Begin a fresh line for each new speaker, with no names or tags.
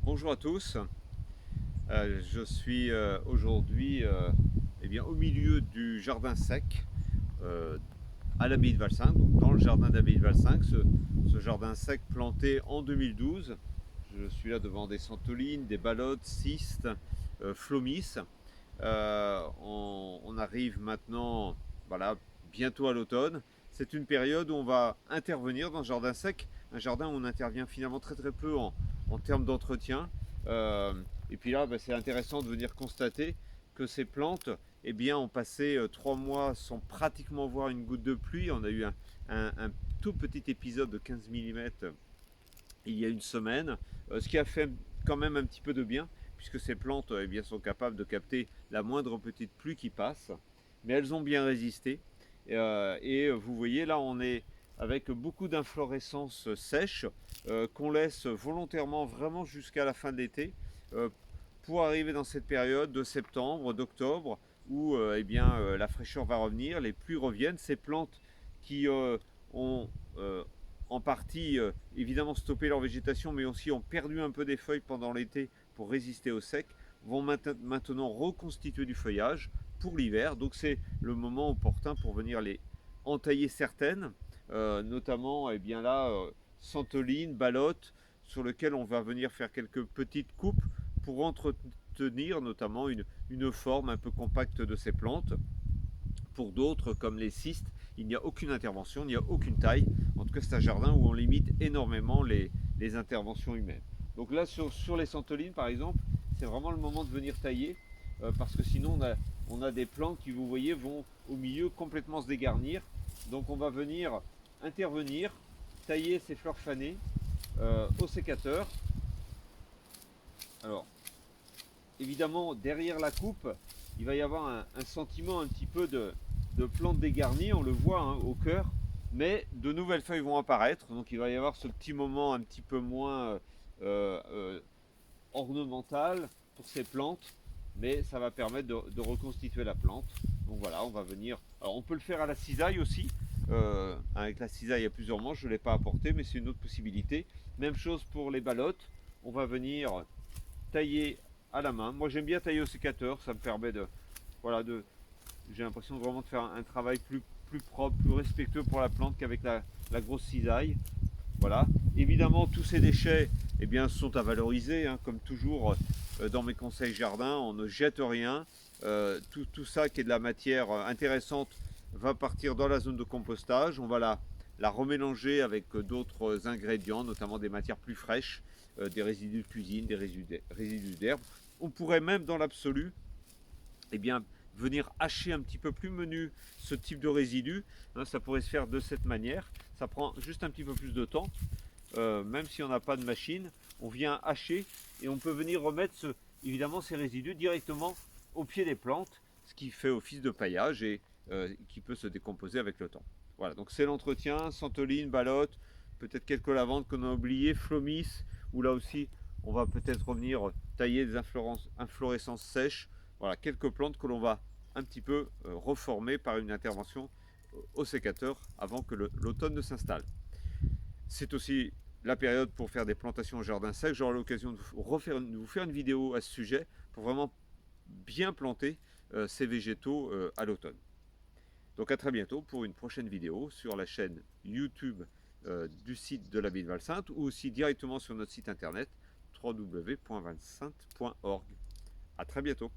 Bonjour à tous, je suis aujourd'hui au milieu du jardin sec euh, à l'abbaye de Valsingue, donc dans le jardin d'abbaye de Valsingue, ce jardin sec planté en 2012. Je suis là devant des santolines, des balotes, cistes, flomis. On arrive maintenant, voilà, bientôt à l'automne. C'est une période où on va intervenir dans ce jardin sec, un jardin où on intervient finalement très très peu en termes d'entretien. Euh, et puis là, c'est intéressant de venir constater que ces plantes, ont passé 3 mois sans pratiquement voir une goutte de pluie. On a eu un tout petit épisode de 15 mm il y a une semaine, ce qui a fait quand même un petit peu de bien, puisque ces plantes sont capables de capter la moindre petite pluie qui passe, mais elles ont bien résisté. Et vous voyez là, on est avec beaucoup d'inflorescences sèches qu'on laisse volontairement vraiment jusqu'à la fin de l'été euh, pour arriver dans cette période de septembre, d'octobre, où la fraîcheur va revenir, les pluies reviennent. Ces plantes qui ont en partie évidemment stoppé leur végétation, mais aussi ont perdu un peu des feuilles pendant l'été pour résister au sec, vont maintenant reconstituer du feuillage pour l'hiver. Donc c'est le moment opportun pour venir les entailler certaines, notamment santoline, balotte, sur lequel on va venir faire quelques petites coupes pour entretenir notamment une forme un peu compacte de ces plantes. Pour d'autres, comme les cystes, il n'y a aucune intervention, il n'y a aucune taille. En tout cas, c'est un jardin où on limite énormément les interventions humaines. Donc là, sur les santolines, par exemple, c'est vraiment le moment de venir tailler, parce que sinon, on a des plants qui, vous voyez, vont au milieu complètement se dégarnir. Donc on va venir intervenir, tailler ces fleurs fanées au sécateur. Alors, évidemment, derrière la coupe, il va y avoir un sentiment un petit peu de plante dégarnie, on le voit hein, au cœur, mais de nouvelles feuilles vont apparaître, donc il va y avoir ce petit moment un petit peu moins ornemental pour ces plantes, mais ça va permettre de reconstituer la plante. Donc voilà, on va venir. Alors on peut le faire à la cisaille aussi. Avec la cisaille, il y a plusieurs manches, je ne l'ai pas apporté, mais c'est une autre possibilité. Même chose pour les ballottes. On va venir tailler à la main. Moi j'aime bien tailler au sécateur, ça me permet voilà, j'ai l'impression vraiment de faire un travail plus propre, plus respectueux pour la plante qu'avec la grosse cisaille. Voilà. Évidemment, tous ces déchets sont à valoriser, hein, comme toujours dans mes conseils jardin, on ne jette rien. Tout ça qui est de la matière intéressante va partir dans la zone de compostage. On va la remélanger avec d'autres ingrédients, notamment des matières plus fraîches, des résidus de cuisine, des résidus d'herbe. On pourrait même, dans l'absolu, venir hacher un petit peu plus menu ce type de résidus. Hein, ça pourrait se faire de cette manière. Ça prend juste un petit peu plus de temps. Même si on n'a pas de machine, on vient hacher et on peut venir remettre évidemment ces résidus directement au pied des plantes, ce qui fait office de paillage et qui peut se décomposer avec le temps. Voilà, donc c'est l'entretien, santoline, balotte, peut-être quelques lavandes qu'on a oubliées, flomis, où là aussi on va peut-être revenir tailler des inflorescences sèches. Voilà, quelques plantes que l'on va un petit peu reformer par une intervention au sécateur avant que l'automne ne s'installe. C'est aussi la période pour faire des plantations au jardin sec. J'aurai l'occasion de vous faire une vidéo à ce sujet pour vraiment bien planter ces végétaux à l'automne. Donc à très bientôt pour une prochaine vidéo sur la chaîne YouTube du site de l'abbaye de Valsainte ou aussi directement sur notre site internet www.valsainte.org. À très bientôt.